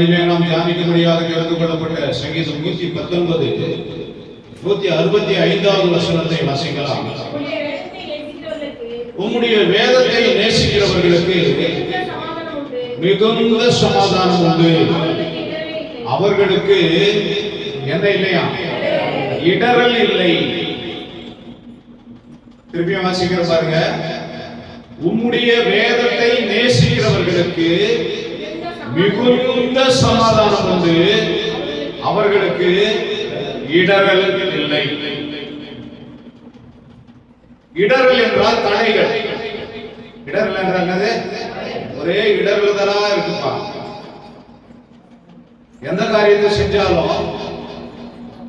நாளிலே நாம் தியானிக்கும்படியாக தெரிந்து கொள்ளப்பட்ட சங்கீதம் 119 165வது வசனத்தை வாசிக்கலாம். உம்முடைய வேதத்தை நேசிக்கிறவர்களுக்கு மிகுந்த சமாதானம் உண்டு. அவர்களுக்கு என்ன இல்லையா? இடரல் இல்லை. திருப்பியும் வாசிக்கிற பாருங்க. உம்முடைய வேதத்தை நேசிக்கிறவர்களுக்கு மிகுந்த சமாதானம் உண்டு. அவர்களுக்கு இடரல் இல்லை. இடரல் என்றால் தடைகள். இடரல் என்றால் என்னது? ஒரே இடர்தலா இருக்குப்பா. எந்த காரியத்தை செஞ்சாலும்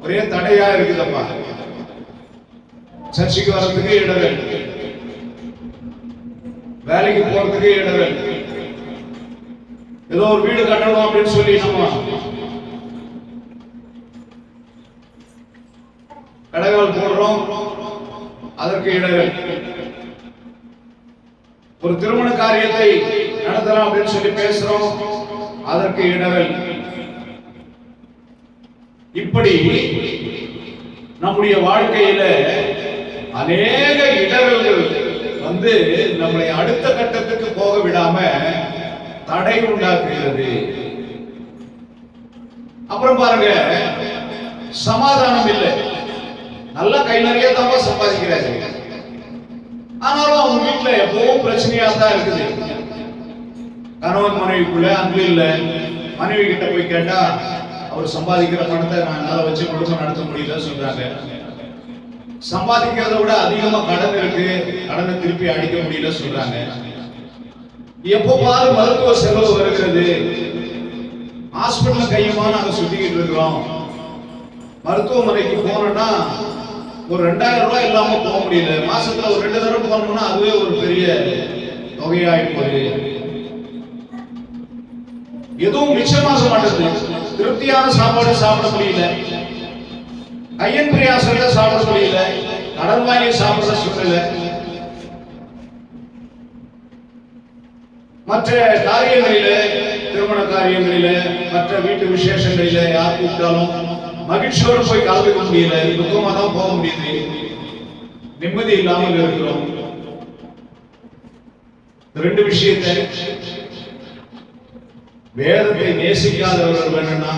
ஒரே தடையா இருக்குதப்பா. சர்ச்சைக்கு வர்றதுக்கு இடரல், வேலைக்கு போறதுக்கு இடரல், ஏதோ ஒரு வீடு கட்டணும் அப்படின்னு சொல்லி நம்ம கடைகள் போடுறோம், அதற்கு இடரல். ஒரு திருமண காரியத்தை நடத்தலாம் அப்படின்னு சொல்லி பேசுறோம், அதற்கு இடரல். இப்படி நம்முடைய வாழ்க்கையில அநேக இடரல்கள் வந்து நம்மளை அடுத்த கட்டத்துக்கு போக விடாம தடை உண்டாக்குகிறது. அப்புறம் பாருங்க, சமாதானம் இல்லை. நல்ல கை நிறைய தான் சம்பாதிக்கிறாரு, ஆனாலும் அவங்க வீட்டுல எப்பவும் பிரச்சனையா தான் இருக்குது. கணவன் மனைவிக்குள்ள அன்பு இல்லை. மனைவி கிட்ட போய் கேட்டா அவர் சம்பாதிக்கிற பணத்தை என்னால வச்சு குடும்பம் நடத்த முடியல சொல்றாங்க. சம்பாதிக்கிறத விட அதிகமா கடன் இருக்கு, கடனை திருப்பி அடிக்க முடியல சொல்றாங்க. எப்போ பாரு மருத்துவ செலவு வருகிறது. ஹாஸ்பிட்டல் கையுமா நாங்க சுத்திக்கிட்டு இருக்கிறோம். மருத்துவமனைக்கு போனோம்னா ஒரு 2000 ரூபாய் இல்லாம போக முடியல. மாசத்துல ஒரு 2 தடவை போனோம்னா அதுவே ஒரு பெரிய தொகையாயிட்டு எதுவும் மிச்சமாக மாட்டது. திருப்தியான சாப்பாடு சாப்பிட முடியல, கையின் பிரியாசத்தை சாப்பிட முடியல, கடன் வாங்கி சாப்பிட சூழ்நிலை. மற்ற காரியங்களில, திருமண காரியங்களில, மற்ற வீட்டு விசேஷங்களில யார் கூப்பிட்டாலும் மகிழ்ச்சியோடு போய் கலந்துக்க முடியல, துக்கமா தான் போக முடியுது. நிம்மதி இல்லாமல் இருக்கிறோம். ரெண்டு விஷயத்தை வேதத்தை நேசிக்காதவர்கள் வேணும்னா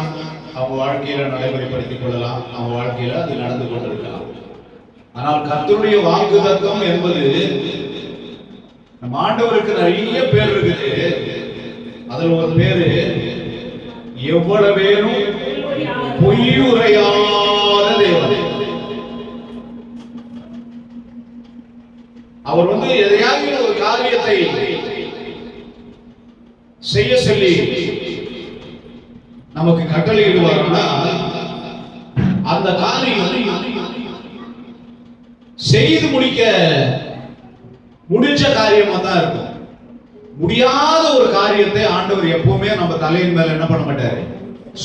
அவங்க வாழ்க்கையில நடைமுறைப்படுத்திக் கொள்ளலாம், அவங்க வாழ்க்கையில அது நடந்து கொண்டிருக்கலாம். ஆனால் கர்த்தருடைய வாக்குத்தத்தம் என்பது நம்ம ஆண்டவருக்கு நிறைய பேர் இருக்குது. அதுல ஒரு பேரு எவ்வளவேனும் பொய்யுரையாத தேவன். அவர் வந்து எதையாவது ஒரு காரியத்தை செய்ய சொல்லி நமக்கு கட்டளையிடுவார்னா அந்த காரியம் செய்து முடிஞ்ச காரியமா தான் இருக்கும். முடியாத ஒரு காரியத்தை ஆண்டவர் எப்பவுமே நம்ம தலையின் மேல என்ன பண்ண மாட்டாரு?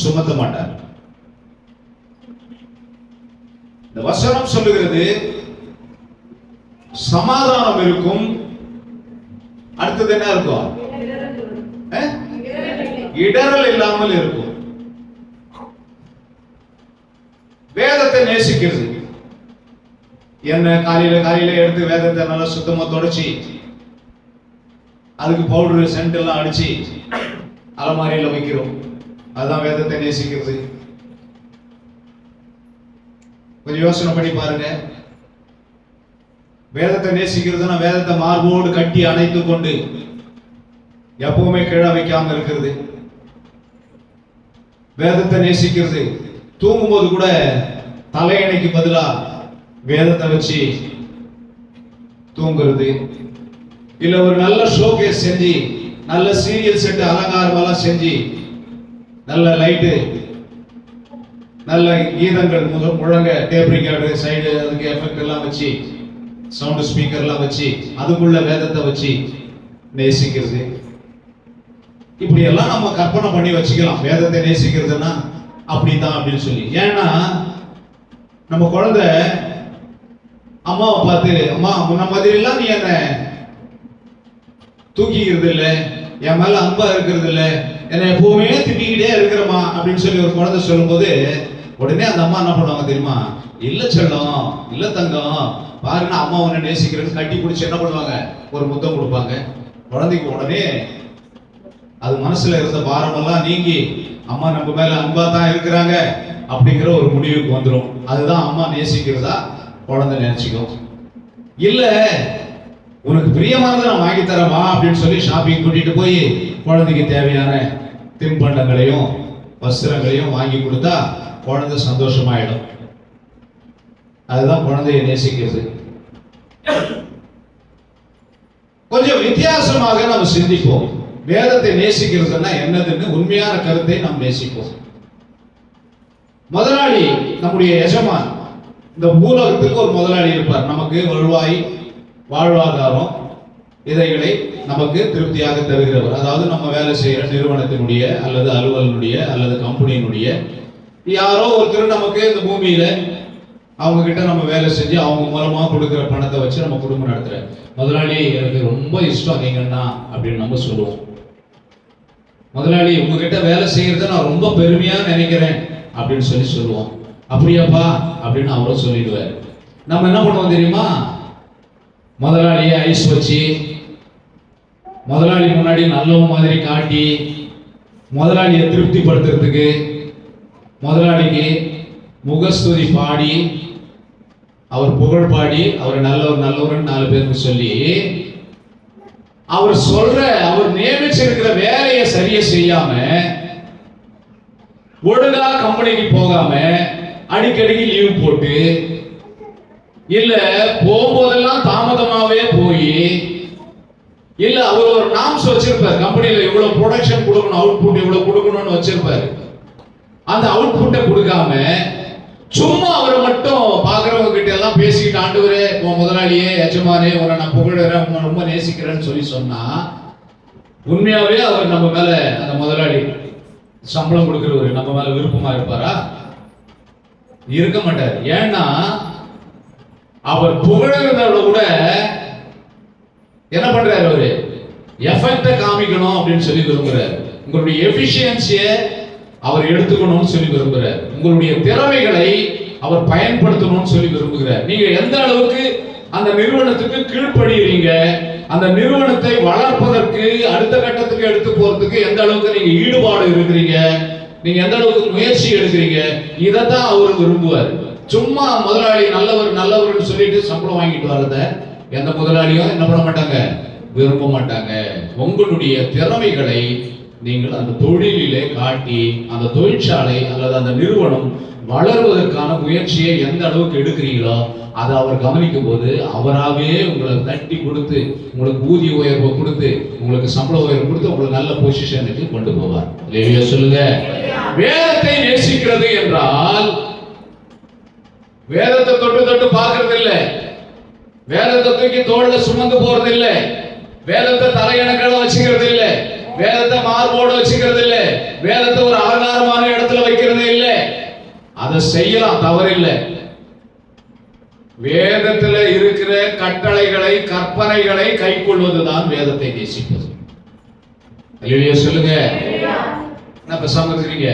சுமத்த மாட்டார். இந்த வசனம் சொல்லுகிறது சமாதானம் இருக்கும். அடுத்தது என்ன இருக்கும்? இடரல் இல்லாமல் இருக்கும். வேதத்தை நேசிக்கிறது என்ன? காலையில எடுத்து வேதத்தை நல்லா சுத்தமா தொடச்சி அதுக்கு பவுடர் சென்ட் எல்லாம் அடிச்சு அலமாரியில வைக்கிறோம். அதுதான் வேதத்தை நேசிக்கிறது. கொஞ்சம் யோசனை பண்ணி பாருங்க. வேதத்தை நேசிக்கிறதுனா வேதத்தை மார்போடு கட்டி அணைத்து கொண்டு எப்பவுமே கீழே வைக்காம இருக்கிறது. வேதத்தை நேசிக்கிறது தூங்கும்போது கூட தலையணைக்கு பதிலா வேதத்தை வச்சு தூங்குறது. இல்ல ஒரு நல்ல ஷோகேஸ் செஞ்சு, நல்ல சீரியல் செட் அலங்காரம் எல்லாம் செஞ்சு, நல்ல லைட்டு, நல்ல கீதங்கள் முழங்க, டேப் ரெக்கார்டு சைடு அதுக்கு எஃபெக்ட் எல்லாம் வச்சு, சவுண்ட் ஸ்பீக்கர் எல்லாம் வச்சு அதுக்குள்ள வேதத்தை வச்சு நேசிக்கிறது. இப்படி எல்லாம் நம்ம கற்பனை பண்ணி வச்சுக்கலாம். வேதத்தை நேசிக்கிறதுனா அப்படிதான் அப்படின்னு சொல்லி. ஏன்னா நம்ம குழந்தை அம்மாவை பார்த்து, அம்மா முன்ன மாதிரி எல்லாம் நீ என்ன தூக்கிக்கிறது இல்லை, என் மேல அன்பா இருக்கிறது இல்லை, என்னை எப்பவுமே திட்டிக்கிட்டே இருக்கிறமா அப்படின்னு சொல்லி ஒரு குழந்தை சொல்லும்போது உடனே அந்த அம்மா என்ன பண்ணுவாங்க தெரியுமா? இல்ல செல்லம், இல்ல தங்கம், பாருங்க அம்மா உன்னை நேசிக்கிறேன்னு கட்டி பிடிச்சி என்ன பண்ணுவாங்க? ஒரு முத்தம் கொடுப்பாங்க. குழந்தைக்கு உடனே அது மனசுல இருந்த பாரமெல்லாம் நீங்கி அம்மா நம்ம மேல அன்பா தான் இருக்கிறாங்க அப்படிங்கிற ஒரு முடிவுக்கு வந்துடும். அதுதான் அம்மா நேசிக்கிறதா குழந்தை நினைச்சுக்கும். இல்ல உனக்கு பிரியமானதை நான் வாங்கி தரவா அப்படின்னு சொல்லி ஷாப்பிங் கூட்டிட்டு போய் குழந்தைக்கு தேவையான தின்பண்டங்களையும் வஸ்திரங்களையும் வாங்கி கொடுத்தா குழந்தை சந்தோஷமாயிடும். அதுதான் குழந்தையை நேசிக்கிறது. கொஞ்சம் வித்தியாசமாக நம்ம சிந்திப்போம். வேதத்தை நேசிக்கிறதுனா என்னதுன்னு உண்மையான கருத்தை நாம் நேசிப்போம். முதலாளி நம்முடைய எஜமான். இந்த பூலோகத்துக்கு ஒரு முதலாளி இருப்பார். நமக்கு வருவாய், வாழ்வாதாரம் இதைகளை நமக்கு திருப்தியாக தருகிறவர். அதாவது நம்ம வேலை செய்யற நிறுவனத்தினுடைய அல்லது அலுவலனுடைய அல்லது கம்பெனியினுடைய யாரோ ஒருத்தர் நமக்கு இந்த பூமியில அவங்க கிட்ட நம்ம வேலை செஞ்சு அவங்க மூலமா கொடுக்கிற பணத்தை வச்சு நம்ம குடும்பம் நடத்துற முதலாளி எனக்கு ரொம்ப இஷ்டம் நீங்கன்னா அப்படின்னு நம்ம சொல்லுவோம். முதலாளி உங்ககிட்ட வேலை செய்யறத நான் ரொம்ப பெருமையா நினைக்கிறேன் அப்படின்னு சொல்லி சொல்லுவோம். அப்படியாப்பா அப்படின்னு அவரும் சொல்லிடுவார். நம்ம என்ன பண்ணுவோம் தெரியுமா? முதலாளியை ஐஸ் வச்சு முதலாளி முன்னாடி நல்லவன் மாதிரி காட்டி முதலாளியை திருப்திப்படுத்துறதுக்கு முதலாளிக்கு முகஸ்துதி பாடி அவர் புகழ் பாடி அவர் நல்லவர் நல்லவர் 4 பேருக்கு சொல்லி அவர் சொல்ற அவர் நியமிச்சிருக்கிற வேலையை சரியா செய்யாம ஒழுங்கா கம்பெனிக்கு போகாம அடிக்கடிக்கு லீவ் போட்டு இல்ல போகும்போதெல்லாம் தாமதமாவே போய் இல்ல அவர் ஒரு நாம்ஸ் வச்சிருப்பார். கம்பெனியில இவ்வளவு ப்ரொடக்ஷன் கொடுக்கணும், அவுட்புட் இவ்வளவு கொடுக்கணும்னு வச்சிருப்பாரு. அந்த அவுட்புட்டை கொடுக்காம சும்மா அவரை மட்டும் பாக்குறவங்க கிட்ட எல்லாம் பேசிக்கிட்டு ஆண்டவரே உன் முதலாளியே எஜமானே உன்னை நான் புகழறேன் உன்னை ரொம்ப நேசிக்கிறேன்னு சொல்லி சொன்னா உண்மையாவே அவர் நம்ம மேல அந்த முதலாளி சம்பளம் கொடுக்கிறவரு நம்ம மேல விருப்பமா இருப்பாரா? இருக்க மாட்டார். ஏன்னா அவர் புகழறத கூட என்ன பண்றாரு? அவரு எஃபெக்ட காமிக்கணும் அப்படின்னு சொல்லி விரும்புறாரு. உங்களுடைய எஃபிஷியன்சியை அவர் எடுத்துக்கணும்னு சொல்லி விரும்புறார். உங்களுடைய திறமைகளை அவர் பயன்படுத்தணும்னு சொல்லி விரும்புகிறார். நீங்க எந்த அளவுக்கு அந்த நிறுவனத்துக்கு கீழ்ப்படுகிறீங்க, அந்த நிறுவனத்தை வளர்ப்பதற்கு அடுத்த கட்டத்துக்கு எடுத்து போறதுக்கு எந்த அளவுக்கு நீங்க ஈடுபாடு இருக்கிறீங்க, நீங்க எந்த அளவுக்கு முயற்சி எடுக்கிறீங்க, இதைத்தான் அவர் விரும்புவார். சும்மா முதலாளி நல்லவர் நல்லவர்னு சொல்லிட்டு சம்பளம் வாங்கிட்டு வரத எந்த முதலாளியும் என்ன பண்ண மாட்டாங்க, விரும்ப மாட்டாங்க. உங்களுடைய திறமைகளை நீங்கள் அந்த தொழிலிலே காட்டி அந்த தொழிற்சாலை அல்லது அந்த நிறுவனம் வளர்வதற்கான முயற்சியை எந்த அளவுக்கு எடுக்கிறீங்களோ அதை அவர் கவனிக்கும் போது அவராகவே உங்களை தட்டி கொடுத்து உங்களுக்கு ஊதிய உயர்வை கொடுத்து உங்களுக்கு சம்பள உயர்வு கொடுத்து உங்களுக்கு நல்ல பொசிஷனுக்கு கொண்டு போவார். இல்லையா சொல்லுங்க. வேதத்தை நேசிக்கிறது என்றால் வேதத்தை தொட்டு தொட்டு பார்க்கறது இல்லை, வேதத்தை தூக்கி தோள்ல சுமந்து போறது இல்லை, வேதத்தை தலையணக்களை வச்சுக்கிறது இல்லை, வேதத்தை மார்போடு வச்சுக்கிறது இல்லை, வேதத்தை ஒரு அலங்காரமான இடத்துல வைக்கிறது இல்லை. அதை செய்யலாம், தவறில்லை. வேதத்துல இருக்கிற கட்டளைகளை கற்பனைகளை கை கொள்வதுதான் வேதத்தை நேசிப்பது. இல்லையா சொல்லுங்க. என்ன பேசாம இருக்கிறீங்க?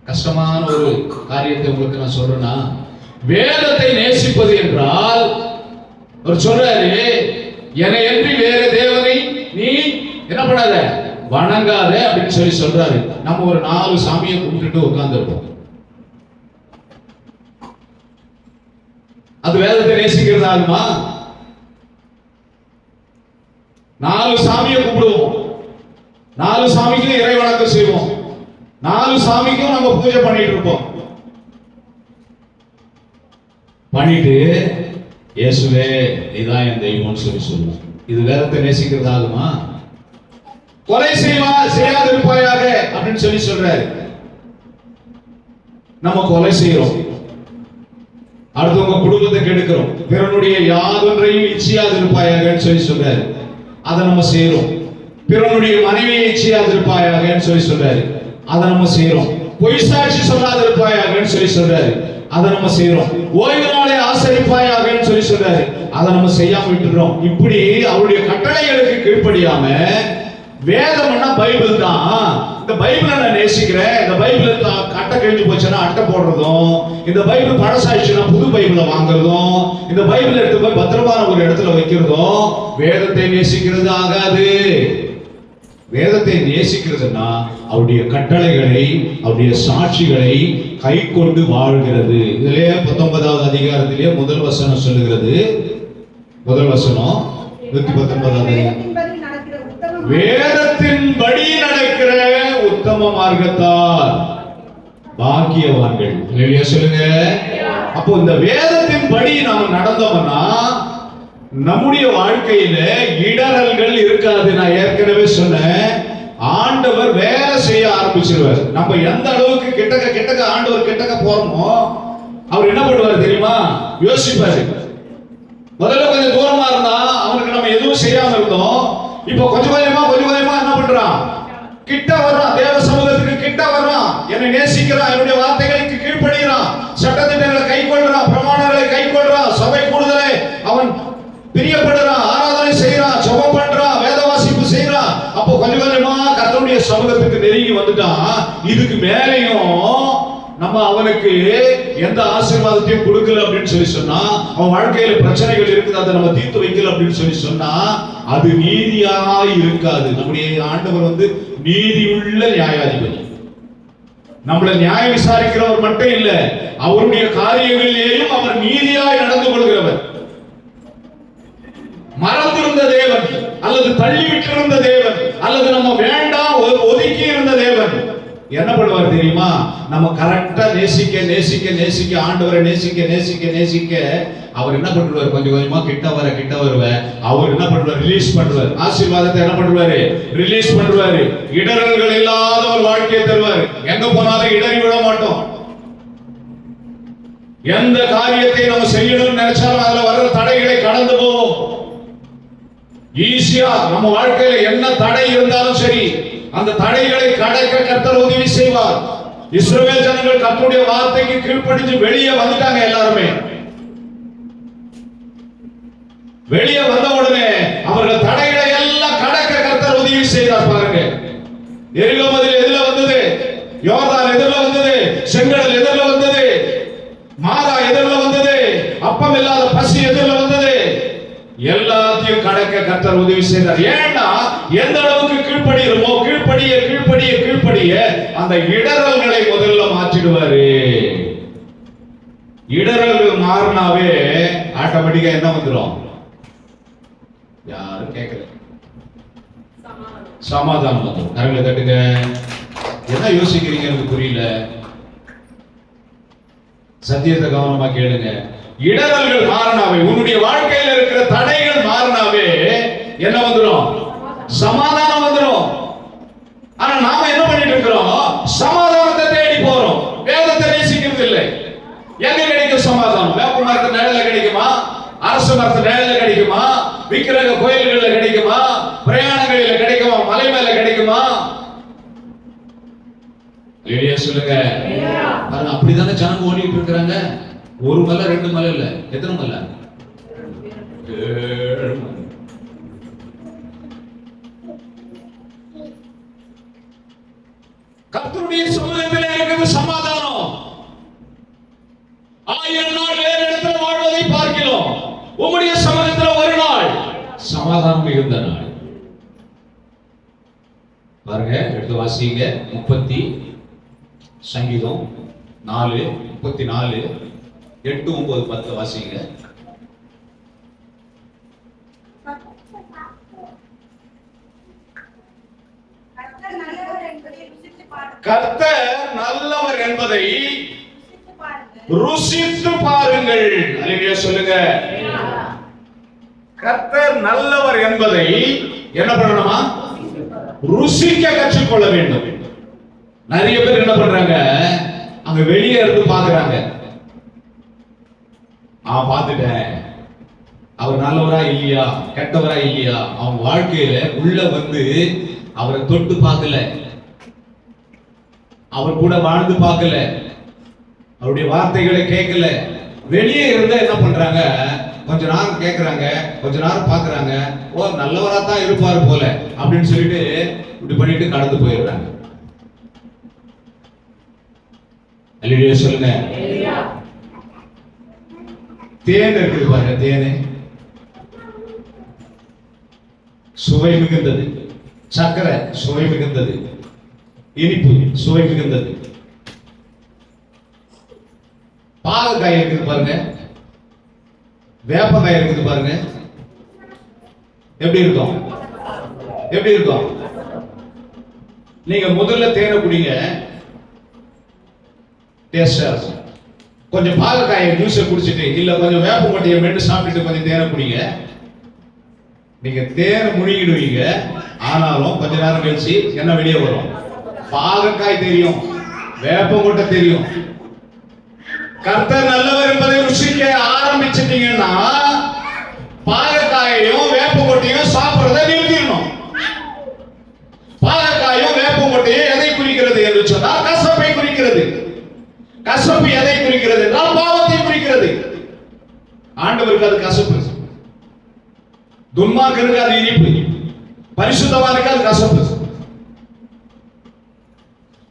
கஷ்டமான ஒரு காரியத்தை உங்களுக்கு நான் சொல்றேன்னா, வேதத்தை நேசிப்பது என்றால் அவர் சொல்றாரு, என்னை என்று வேற தேவனை நீ என்ன பண்ணாத, வணங்காத அப்படின்னு சொல்லி சொல்றாரு. நம்ம ஒரு 4 சாமியை கும்பிட்டுட்டு உட்கார்ந்து இருப்போம். அது வேதத்தை நேசிக்கிறது ஆகுமா? 4 சாமியை கும்பிடுவோம், 4 சாமிக்கும் இறை வணக்கம் செய்வோம், 4 சாமிக்கும் நம்ம பூஜை பண்ணிட்டு இருப்போம். பண்ணிட்டு இயேசுவே நீதான் என் தெய்வம்னு சொல்லி சொல்லுவோம். இது வேதத்தை நேசிக்கிறது ஆகுமா? கொலை செய்யாதிருப்பாயாக அப்படின்னு சொல்லி சொல்றாரு. நம்ம கொலை செய்யறோம், அடுத்தவங்க குடும்பத்தை கெடுக்கிறோம், பிறனுடைய யாதொன்றையும் இச்சையாதிருப்பாயாகன்னு சொல்லி சொல்றாரு. அதை நம்ம செய்யறோம். பிறனுடைய மனைவியை இச்சையாதிருப்பாயாகன்னு சொல்லி சொல்றாரு. அதை நம்ம செய்யறோம். பொய் சாட்சி சொல்லாதிருப்பாயாகன்னு சொல்லி சொல்றாரு. அதை நம்ம செய்யறோம். ஓய்வு நாளை ஆசரிப்பாயாகன்னு சொல்லி சொல்றாரு. அதை நம்ம செய்யாம விட்டுறோம். இப்படி அவருடைய கட்டளைகளுக்கு கீழ்ப்படியாம வேதம்னா பைபிள் தான். இந்த பைபிளை நான் நேசிக்கிறேன். இந்த பைபிள் அட்டை கிழிஞ்சு போச்சுன்னா அட்டை போடுறதும், இந்த பைபிள் பழசாயிடுச்சுன்னா புது பைபிளை வாங்குறதும், இந்த பைபிள் எடுத்து போய் பத்திரமான ஒரு இடத்துல வைக்கிறதும் வேதத்தை நேசிக்கிறது ஆகாது. வேதத்தை நேசிக்கிறதுனா அவருடைய கட்டளைகளை, அவருடைய சாட்சிகளை கை கொண்டு வாழ்கிறது. இதுலயே 19வது அதிகாரத்திலே முதல் வசனம் சொல்லுகிறது. முதல் வசனம் 119வது, வேதத்தின்படி நடக்கிற உத்தம மார்க்கத்தார் பாக்கியவான்கள். சொல்லுங்க. அப்போ இந்த வேதத்தின்படி நாம் நடந்தோம்னா நம்முடைய வாழ்க்கையில இடரல்கள் இருக்காது. நான் ஏற்கனவே சொன்னேன், ஆண்டவர் வேலை செய்ய ஆரம்பிச்சிருவார். நம்ம எந்த அளவுக்கு கிட்டக்க ஆண்டவர் கிட்டக்க போறோமோ அவர் என்ன பண்ணுவார் தெரியுமா? யோசிப்பாரு. முதல்ல கொஞ்சம் தூரமா இருந்தா அவனுக்கு நம்ம எதுவும் செய்யாம இருந்தோம். இப்ப கொஞ்சம் கொஞ்சமா என்ன பண்றான்? கிட்ட வர்றான். தேவ சமூகத்துக்கு கிட்ட வர்றான். என்னை நேசிக்கிறான். என்னுடைய வார்த்தைகளுக்கு கீழ்ப்படுகிறான். சட்டத்திட்டங்களை கை கொள்றான். பிரமாணங்களை கை கொள்றான். சபை கூடுதலை அவன் பிரியப்படுறான். ஆராதனை செய்யறான். ஜெபம் பண்றான். வேத வாசிப்பு செய்யறான். அப்போ கொஞ்சமா கர்த்தருடைய சமூகத்துக்கு நெருங்கி வந்துட்டான். இதுக்கு மேலேயும் நம்ம அவனுக்கு எந்த ஆசீர்வாதத்தையும் கொடுக்கல அப்படின்னு சொல்லி சொன்னா, அவன் வாழ்க்கையில பிரச்சனைகள் இருக்குது, அதை நம்ம தீர்த்து வைக்கல அப்படின்னு சொல்லி சொன்னா அது நீதியா இருக்காது. நம்முடைய ஆண்டவர் நீதியுள்ள நியாயாதிபதி. நம்மளை நியாயம் விசாரிக்கிறவர் மட்டும் இல்ல, அவருடைய காரியங்களிலேயும் அவர் நீதியாய் நடந்து கொள்கிறவர். மறந்திருந்த தேவன், அல்லது தள்ளிவிட்டிருந்த தேவன், அல்லது நம்ம வேண்டாம் ஒதுக்கி இருந்த தேவன் என்ன பண்ணுவார் தெரியுமா? நம்ம கரெக்டா நேசிக்க ஆண்டவரை நேசிக்க அவர் என்ன பண்ணுவார்? கொஞ்சம் கொஞ்சமா கிட்ட வருவார். அவர் என்ன பண்ணுவார்? ரிலீஸ் பண்ணுவார். ஆசீர்வாதத்தை என்ன பண்ணுவாரு? ரிலீஸ் பண்ணுவாரு. இடரல்கள் இல்லாத ஒரு வாழ்க்கையை தருவார். எங்க போனாலும் இடறி விட மாட்டோம். எந்த காரியத்தை நம்ம செய்யணும்னு நினைச்சாலும் அதுல வர்ற தடைகளை கடந்து போவோம். ஈஸியா நம்ம வாழ்க்கையில என்ன தடை இருந்தாலும் சரி, அந்த தடைகளை கடக்க கர்த்தர் உதவி செய்வார். இஸ்ரவேல் ஜனங்கள் கர்த்தருடைய வார்த்தைக்கு கீழ்ப்படிஞ்சு வெளியே வந்துட்டாங்க. எல்லாருமே வெளியே வந்த உடனே அவர்கள் தடைகளை எல்லாம் கடக்க கர்த்தர் உதவி செய்தார். பாருங்க, எரிகோ மதில் எதிர வந்தது, யோர்தான் எதிரில் வந்தது, செங்கடல் எதிரில் வந்தது, மாரா எதிரில் வந்தது, அப்பம் இல்லாத பசி எதிரில் வந்தது. எல்லாத்தையும் கடக்க கர்த்தர் உதவி செய்தார். ஏன்னா எந்த அளவுக்கு கீழ்ப்படியுமோ கீழ்ப்படிய அந்த இடரல்களை முதல்ல மாற்றிடுவாரு. இடரல்கள் மாறினாவே ஆட்டோமேட்டிக்கா என்ன வந்துடும்? யாரும் கேட்கல, சமாதானம் வந்துடும். கரங்களை தட்டுங்க. என்ன யோசிக்கிறீங்க எனக்கு புரியல. சத்தியத்தை கவனமா கேளுங்க. இடரல்கள் மாறினாவே, உன்னுடைய வாழ்க்கையில் இருக்கிற தடைகள் மாறினாவே என்ன வந்துடும்? சமாதானம் வந்துடும். ஆனா நாம என்ன பண்ணிட்டு இருக்கிறோம்? சமாதானத்தை தேடி போறோம். வேதத்தை நேசிக்கிறது இல்லை. எங்க கிடைக்கும் சமாதானம்? வேப்ப மரத்து நிழல்ல கிடைக்குமா? அரசு மரத்து நிழல்ல கிடைக்குமா? விக்கிரக கோயில்கள்ல கிடைக்குமா? பிரயாணங்களில கிடைக்குமா? மலை மேல கிடைக்குமா? சொல்லுங்க. அப்படிதானே ஜனங்க ஓடிட்டு இருக்கிறாங்க. ஒரு மலை, ரெண்டு மலை இல்ல, எத்தனை மலை? 7 மலை. கர்த்தருடைய சமூகத்தில் இருக்கிறது சமாதானம். 1000 நாள் வேறு இடத்துல வாழ்வதை பார்க்கிறோம். உம்முடைய சமூகத்தில் ஒரு நாள் சமாதானம் இருந்த நாள். பாருங்க, எடுத்து வாசிங்க. 30 சங்கீதம் 4:34, 8, 9, 10 வாசிங்க. கர்த்தர் நல்லவர் என்பதை ருசித்து பாருங்கள். அல்லேலூயா சொல்லுங்க. கர்த்தர் நல்லவர் என்பதை என்ன பண்ணணுமா? ருசிக்க கற்றுக்கொள்ள வேண்டும். நிறைய பேர் என்ன பண்றாங்க? அங்க வெளியே இருந்து பாக்குறாங்க. பார்த்துட்டேன், அவர் நல்லவரா இல்லையா, கெட்டவரா இல்லையா, அவங்க வாழ்க்கையில உள்ள அவரை தொட்டு பார்க்கல, அவர் கூட வாழ்ந்து பார்க்கல, அவருடைய வார்த்தைகளை கேட்கல. வெளியே இருந்தா என்ன பண்றாங்க? கொஞ்ச நேரம் கேட்கறாங்க, கொஞ்ச நேரம் பாக்குறாங்க, ஓ நல்லவரா தான் இருப்பாரு போல அப்படின்னு சொல்லிட்டு இப்படி பண்ணிட்டு கடந்து போயிடுறாங்க. அல்லேலூயா சொல்லுங்க. தேன் இருக்குது பாருங்க, தேனு சுவை மிகுந்தது, சர்க்கரை சுவை மிகுந்தது, இனிப்பு சுவை மிகுந்தது. பாகக்காய் இருக்குது பாருங்க, வேப்பக்காய் இருக்குது பாருங்க, எப்படி இருக்கும்? எப்படி இருக்கும்? நீங்க முதல்ல தேனை குடிங்க, டேஸ்டா இருக்கும். கொஞ்சம் பாகக்காயை ஜூஸை குடிச்சிட்டு இல்ல கொஞ்சம் வேப்ப கொட்டையை மென்று சாப்பிட்டுட்டு கொஞ்சம் தேனை குடிங்க, நீங்க தேனை முழுங்கிடுவீங்க. ஆனாலும் கொஞ்ச நேரம் கழிச்சு என்ன வெளியே வரும்? பாகக்காய் தெரியும், வேப்பங்கொட்டை தெரியும். கர்த்தர் நல்லவர் என்பதை ருசிக்க ஆரம்பிச்சிட்டீங்கன்னா பாகக்காயையும் வேப்பங்கொட்டையும் சாப்பிடுறதை நிறுத்திடணும். பாகக்காயும் வேப்பங்கொட்டையும் எதை குறிக்கிறது என்று சொன்னால் கசப்பை குறிக்கிறது. கசப்பு எதை குறிக்கிறது என்றால் பாவத்தை குறிக்கிறது. ஆண்டவருக்கு அது கசப்பு, துன்மார்க்கனுக்கு அது இனிப்பு, பரிசுத்தவானுக்கு அது கசப்பு.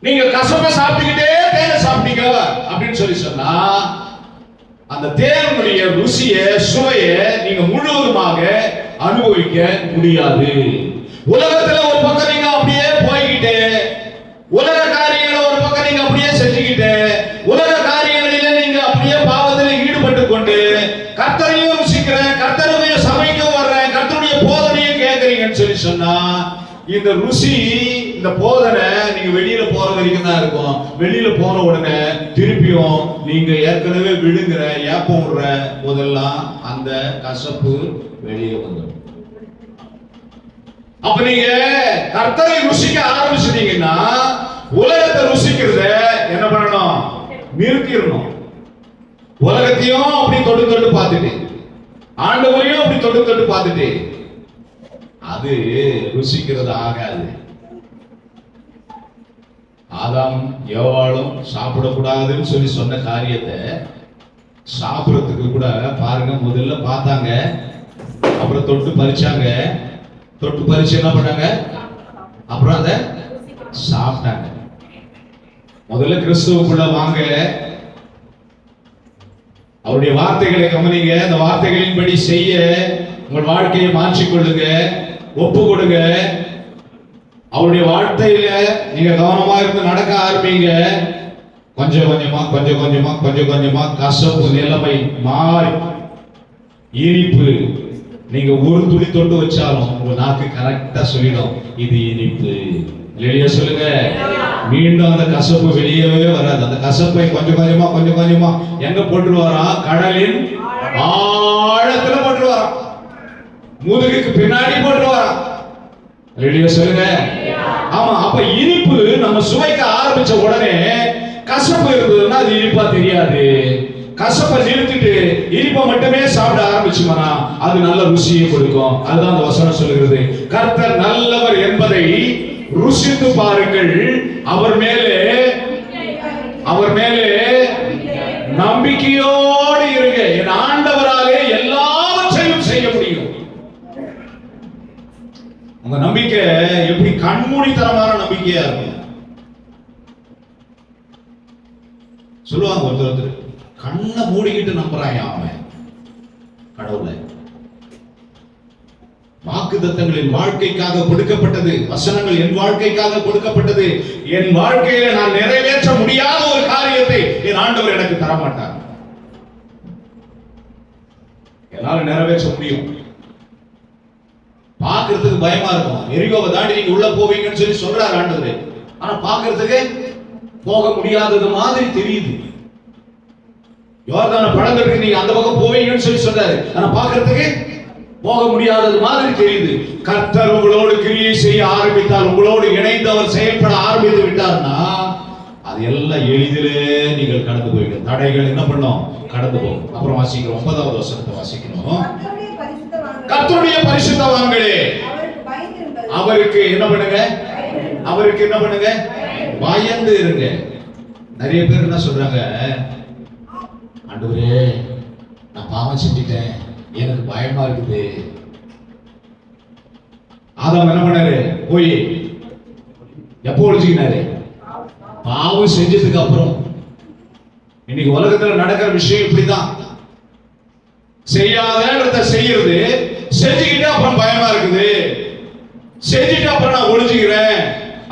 நீங்க கசப்பை சாப்பிட்டுக்கிட்டே தேனை சாப்பிட்டீங்க அப்படின்னு சொல்லி சொன்னா அந்த தேனுடைய ருசியை சுவையை நீங்க முழுவதுமாக அனுபவிக்க முடியாது. உலகத்துல ஒரு பக்கம் நீங்க அப்படியே போய்கிட்டு, உலக காரியங்களை ஒரு பக்கம் நீங்க அப்படியே செஞ்சுக்கிட்டு, உலக காரியங்களில நீங்க அப்படியே பாவத்தில் ஈடுபட்டு கொண்டு கர்த்தரையும் ருசிக்கிறேன், கர்த்தருடைய சபைக்கும் வர்றேன், கர்த்தருடைய போதனையும் கேட்கறீங்கன்னு சொல்லி சொன்னா இந்த ருசி, இந்த போதனை நீங்க வெளியில போற வரைக்கும் தான் இருக்கும். வெளியில போன உடனே திருப்பியும் நீங்க ஏற்கனவே விழுங்குற ஏப்பம் விடுற போதெல்லாம் அந்த கசப்பு வெளியே வந்துடும். அப்ப நீங்க கர்த்தரை ருசிக்க ஆரம்பிச்சிட்டீங்கன்னா உலகத்தை ருசிக்கிறத என்ன பண்ணணும்? நிறுத்திடணும். உலகத்தையும் அப்படி தொட்டு தொட்டு பார்த்துட்டு, ஆண்டவரையும் அப்படி தொட்டு தொட்டு பார்த்துட்டு அது ருசிக்கிறது ஆகாது. ஆதாம் ஏவாளும் சாப்பிடக்கூடாதுன்னு சொல்லி சொன்ன காரியத்தை சாப்பிடறதுக்கு கூட பாருங்க, முதல்ல பார்த்தாங்க, அப்புறம் தொட்டு பறிச்சாங்க, தொட்டு பறிச்சு என்ன பண்ணாங்க, அப்புறம் அதை சாப்பிட்டாங்க. முதல்ல கிறிஸ்துவுக்குள்ள வாங்க, அவருடைய வார்த்தைகளை கவனிங்க, அந்த வார்த்தைகளின்படி செய்ய உங்கள் வாழ்க்கையை மாற்றிக்கொள்ளுங்க, ஒப்பு கொடுங்க. அவருடைய வார்த்தையில நீங்க கவனமா இருந்து நடக்க ஆரம்பிங்க. கொஞ்சம் கொஞ்சமா கொஞ்சம் கொஞ்சமா கொஞ்சம் கொஞ்சமா கசப்பு நிலைமை மாறி இனிப்பு, நீங்க ஒரு துளி தொட்டு வச்சாலும் உங்க நாக்கு கரெக்டா சொல்லிடும் இது இனிப்பு. வெளியே சொல்லுங்க. மீண்டும் அந்த கசப்பு வெளியவே வராது. அந்த கசப்பை கொஞ்சம் கொஞ்சமா கொஞ்சம் கொஞ்சமா எங்க போட்டுருவாராம்? கடலின் ஆழத்துல போட்டுருவாராம், முதுகுக்கு பின்னாடி போட்டுருவாராம். வெளியே சொல்லுங்க. ஆமா, அப்ப இனிப்பு நம்ம சுவைக்க ஆரம்பிச்ச உடனே கசப்பு இருந்ததுன்னா அது இனிப்பா தெரியாது. கசப்பை நிறுத்திட்டு இனிப்பை மட்டுமே சாப்பிட ஆரம்பிச்சுமானா அது நல்ல ருசியை கொடுக்கும். அதுதான் அந்த வசனம் சொல்லுகிறது. கர்த்தர் நல்லவர் என்பதை ருசித்து பாருங்கள், அவர் மேலே நம்பிக்கையோடு இருங்க. என் ஆண்டவராலே எல்லாவற்றையும் செய்ய முடியும். உங்க நம்பிக்கை எப்படி கண்மூடித்தனமான நம்பிக்கையா இருக்கும். சொல்லுவாங்க ஒருத்தர் கண்ணை மூடிக்கிட்டு நம்புறான் அவன் கடவுளை. வாக்குத்தத்தங்களின் வாழ்க்கைக்காக கொடுக்கப்பட்டது, வசனங்கள் என் வாழ்க்கைக்காக கொடுக்கப்பட்டது. என் வாழ்க்கையில நான் நிறைவேற்ற முடியாத ஒரு காரியத்தை என் ஆண்டவர் எனக்கு தர மாட்டார். என்னால நிறைவேற்ற முடியும். பார்க்கிறதுக்கு பயமா இருக்கும். எரிகோவை தாண்டி நீங்க உள்ள போவீங்கன்னு சொல்லி சொல்றாரு ஆண்டவர். ஆனா பார்க்கிறதுக்கு போக முடியாதது மாதிரி தெரியுது. யோர்தானை பழங்களுக்கு நீங்க அந்த பக்கம் போவீங்கன்னு சொல்லி சொல்றாரு. ஆனா பார்க்கிறதுக்கு போக முடியாதது மாதிரி தெரியுது. கர்த்தர் உங்களோடு கிரியை செய்ய ஆரம்பித்தால், உங்களோடு இணைந்து அவர் செயல்பட ஆரம்பித்து விட்டார்னா அது எல்லாம் எளிதிலே நீங்கள் கடந்து போவீங்க. தடைகள் என்ன பண்ணும்? கடந்து போகும். அப்புறம் வாசிக்கிறோம், 9வது வசனத்தை வாசிக்கிறோம். கர்த்தருடைய பரிசுத்தவான்களே அவருக்கு என்ன பண்ணுங்க? அவருக்கு என்ன பண்ணுங்க? பயந்து இருங்க. நிறைய பேர் என்ன சொல்றாங்க? ஆண்டவரே நான் பாவம் செஞ்சிட்டேன், எனக்கு பயமா இருக்குது. ஆதாம் என்ன பண்ணாரு? போய் எப்போ ஒழிச்சுக்கினாரு? பாவம் செஞ்சதுக்கு அப்புறம். இன்னைக்கு உலகத்துல நடக்கிற விஷயம் இப்படிதான். செய்யாத செய்யறது, செஞ்சுக்கிட்டு அப்புறம் பயமா இருக்குது. செஞ்சுட்டு அப்புறம் நான் ஒழிச்சுக்கிறேன்,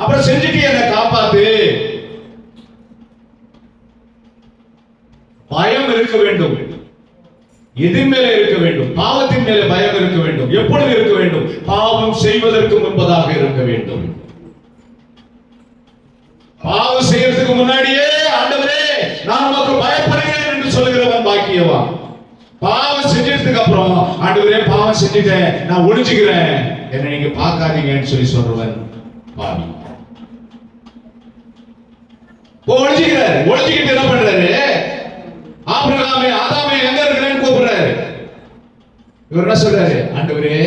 அப்புறம் செஞ்சுட்டு என்னை காப்பாத்து. பயம் இருக்க வேண்டும். எதின் மேல இருக்க வேண்டும்? பாவத்தின் மேல பயம் இருக்க வேண்டும். எப்பொழுது இருக்க வேண்டும்? பாவம் செய்வதற்கு முன்பதாக இருக்க வேண்டும். பாவம் செய்யறதுக்கு முன்னாடியே ஆண்டவரே நான் உமக்கு பயப்படுகிறேன் என்று சொல்லுகிறவன் பாக்கியவான். பாவம் செஞ்சதுக்கு அப்புறம் ஆண்டவரே பாவம் செஞ்சுட்டேன், நான் ஒழிச்சுக்கிறேன், என்னை நீங்க பார்க்காதீங்கன்னு சொல்லி சொல்றவன் பாவி. ஒழிச்சுக்கிறாரு. ஒழிச்சுக்கிட்டு என்ன பண்றாரு? ஆபிரகாமே, ஆதாமே எங்க இருக்கிறேன்னு கூப்பிடுறாரு. இவர் என்ன சொல்றாரு? ஆண்டவரே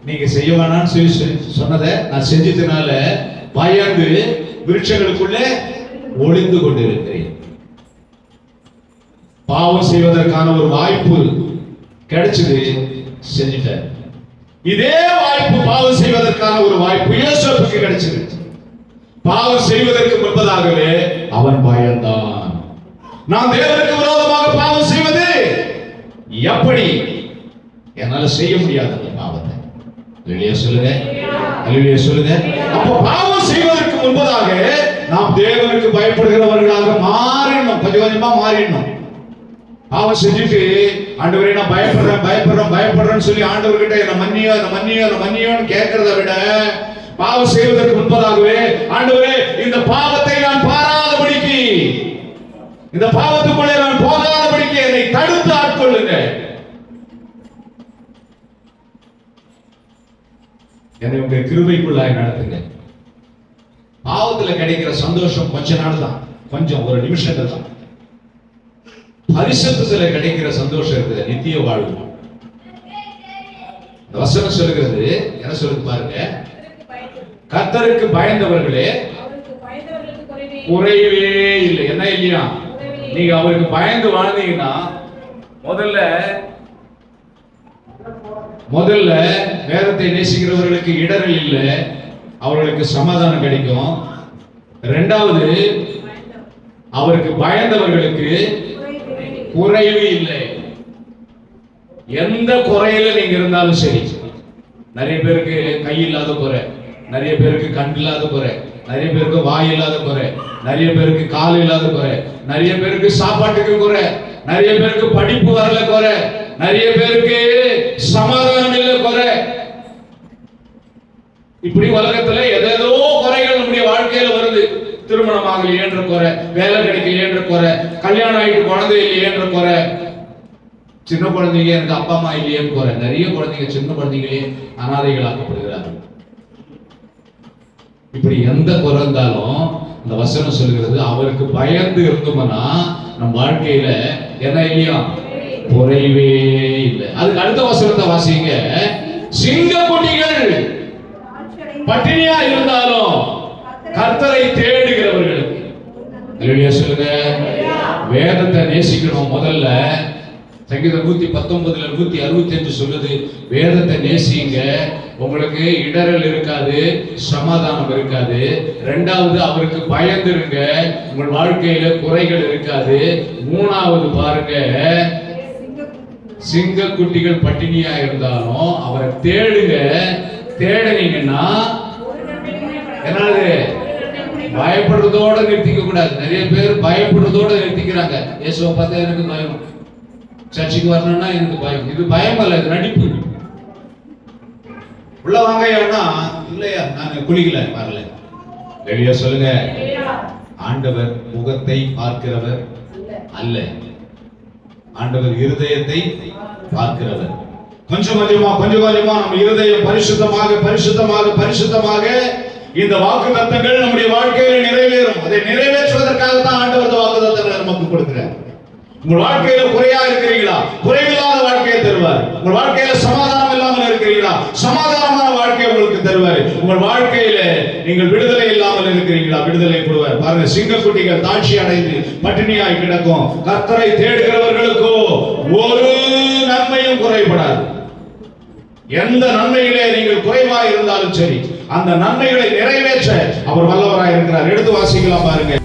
நீங்க செய்ய வேணாம்னு சொல்லி சொன்னதை நான் செஞ்சதுனால பயந்து விருட்சங்களுக்குள்ளே ஒளிந்து கொண்டிருக்கிறேன். பாவம் செய்வதற்கான ஒரு வாய்ப்பு கிடைச்சது, செஞ்சிட்டார். இதே வாய்ப்பு, பாவம் செய்வதற்கான ஒரு வாய்ப்பு யோசேப்புக்கு கிடைச்சது. பாவம் செய்வதற்கு முன்பதாகவே அவன் பயந்தான். நான் தேவனுக்கு விரோதமாக பாவம் செய்வது எப்படி? என்னால செய்ய முடியாது அந்த பாவத்தை. வெளியே சொல்லுங்க, வெளியே சொல்லுங்க. அப்ப பாவம் செய்வதற்கு முன்பதாக நாம் தேவனுக்கு பயப்படுகிறவர்களாக மாறிடணும். கொஞ்சம் கொஞ்சமா மாறிடணும். பாவம் செஞ்சுட்டு ஆண்டவரே நான் பயப்படுறேன் பயப்படுறேன் பயப்படுறேன்னு சொல்லி ஆண்டவர்கிட்ட என்ன மன்னியோ என்ன மன்னியோ என்ன மன்னியோன்னு கேட்கறத விட, பாவம் செய்வதற்கு முன்பதாகவே ஆண்டவரே இந்த பாவத்தை நான் பாராதபடிக்கு, இந்த பாவத்துக்குள்ளே நான் போகாதபடிக்கு என்னை தடுத்து ஆட்கொள்ளுங்க, என்னை உங்க கிருபைக்குள்ளாய் நடத்துங்க. பாவத்துல கிடைக்கிற சந்தோஷம் கொஞ்ச நாள் தான், கொஞ்சம் ஒரு நிமிஷத்துல தான். பரிசுத்தத்துல கிடைக்கிற சந்தோஷம் இருக்குது நித்திய வாழ்வு. இந்த வசனம் சொல்லுகிறது என்ன சொல்லுது பாருங்க, கர்த்தருக்கு பயந்தவர்களே குறைவே இல்லை. என்ன இல்லையா? நீங்க அவருக்கு பயந்து வாழ்ந்தீங்கன்னா முதல்ல வேதத்தை நேசிக்கிறவர்களுக்கு இடரல் இல்லை, அவர்களுக்கு சமாதானம் கிடைக்கும். இரண்டாவது, அவருக்கு பயந்தவர்களுக்கு குறைவு இல்லை. எந்த குறையில நீங்க இருந்தாலும் சரி, நிறைய பேருக்கு கை இல்லாத குறை, நிறைய பேருக்கு கண் இல்லாத குறை, நிறைய பேருக்கு வாய் இல்லாத குறை, நிறைய பேருக்கு கால் இல்லாத குறை, நிறைய பேருக்கு சாப்பாட்டுக்கு குறை, நிறைய பேருக்கு படிப்பு வரல குறை, நிறைய பேருக்கு சமாதானம் இல்ல குறை. இப்படி உலகத்துல ஏதேதோ குறைகள் நம்முடைய வாழ்க்கையில வருது. திருமணம் ஆகலையேன்ற குறை, வேலை கிடைக்கலையேன்ற குறை, கல்யாணம் ஆயிட்டு குழந்தை இல்லையேன்ற குறை, சின்ன குழந்தைங்க எனக்கு அப்பா அம்மா இல்லையேன்னு குறை. நிறைய குழந்தைங்க சின்ன குழந்தைகளே அனாதைகளாக்கப்படுகிறார்கள். இப்படி எந்த குறை இருந்தாலும் இந்த வசனம் சொல்கிறது, அவருக்கு பயந்து இருந்தோம்னா நம் வாழ்க்கையில என்ன இல்லையா? குறைவே இல்லை. அதுக்கு அடுத்த வசனத்தை வாசிங்க. சிங்கக்குட்டிகள் பட்டினியா இருந்தாலும் கர்த்தரை தேடுகிறவர்களுக்கு, அல்லேலூயா சொல்லுங்க. வேதத்தை நேசிக்கணும். முதல்ல சங்கீதம் 119 165 சொல்லுது, வேதத்தை நேசிங்க, உங்களுக்கு இடரல் இருக்காது, சமாதானம் இருக்காது. இரண்டாவது, அவருக்கு பயந்துருங்க, உங்கள் வாழ்க்கையில குறைகள் இருக்காது. மூணாவது பாருங்க, சிங்க குட்டிகள் பட்டினியா இருந்தாலும் அவரை தேடுங்க. தேடுனீங்கன்னா என்னது? பயப்படுறதோட நிறுத்திக்க கூடாது. நிறைய பேர் பயப்படுறதோட நிறுத்திக்கிறாங்க. இயேசுவை பார்த்தா எனக்கு பயம், சர்ச்சுக்கு வரணும்னா எனக்கு பயம். இது பயம் அல்ல, இது நடிப்பு. உள்ள வாங்கய்யானா, இல்லையா நான் குளிக்கல வரல. வெளியே சொல்லுங்க. ஆண்டவர் முகத்தை பார்க்கிறவர் அல்ல, ஆண்டவர் இருதயத்தை பார்க்கிறவர். கொஞ்சம் கொஞ்சமா நம்ம இருதயம் பரிசுத்தமாக பரிசுத்தமாக பரிசுத்தமாக இந்த வாக்குத்தத்தங்கள் நம்முடைய வாழ்க்கையில் நிறைவேறும். அதை நிறைவேற்றுவதற்காக தான் ஆண்டவர் வாக்குத்தத்தங்களை நமக்கு கொடுக்கிறார். உங்கள் வாழ்க்கையில குறையா இருக்கிறீங்களா? குறைவில்லாத வாழ்க்கையை தருவார். உங்கள் வாழ்க்கையில சமாதானம் இல்லாமல் இருக்கிறீங்களா? சமாதானமான வாழ்க்கையை உங்களுக்கு தருவார். உங்கள் வாழ்க்கையில நீங்கள் விடுதலை இல்லாமல் இருக்கிறீங்களா? விடுதலை கொடுவார். பாருங்க, சிங்கக்குட்டிகள் தாட்சி அடைந்து பட்டினியாய் கிடக்கும். கர்த்தரை தேடுகிறவர்களுக்கோ ஒரு நன்மையும் குறைபடாது. எந்த நன்மையிலே நீங்கள் குறைவாக இருந்தாலும் சரி, அந்த நன்மைகளை நிறைவேற்ற அவர் வல்லவராய் இருக்கிறார். எடுத்து வாசிக்கலாம் பாருங்க.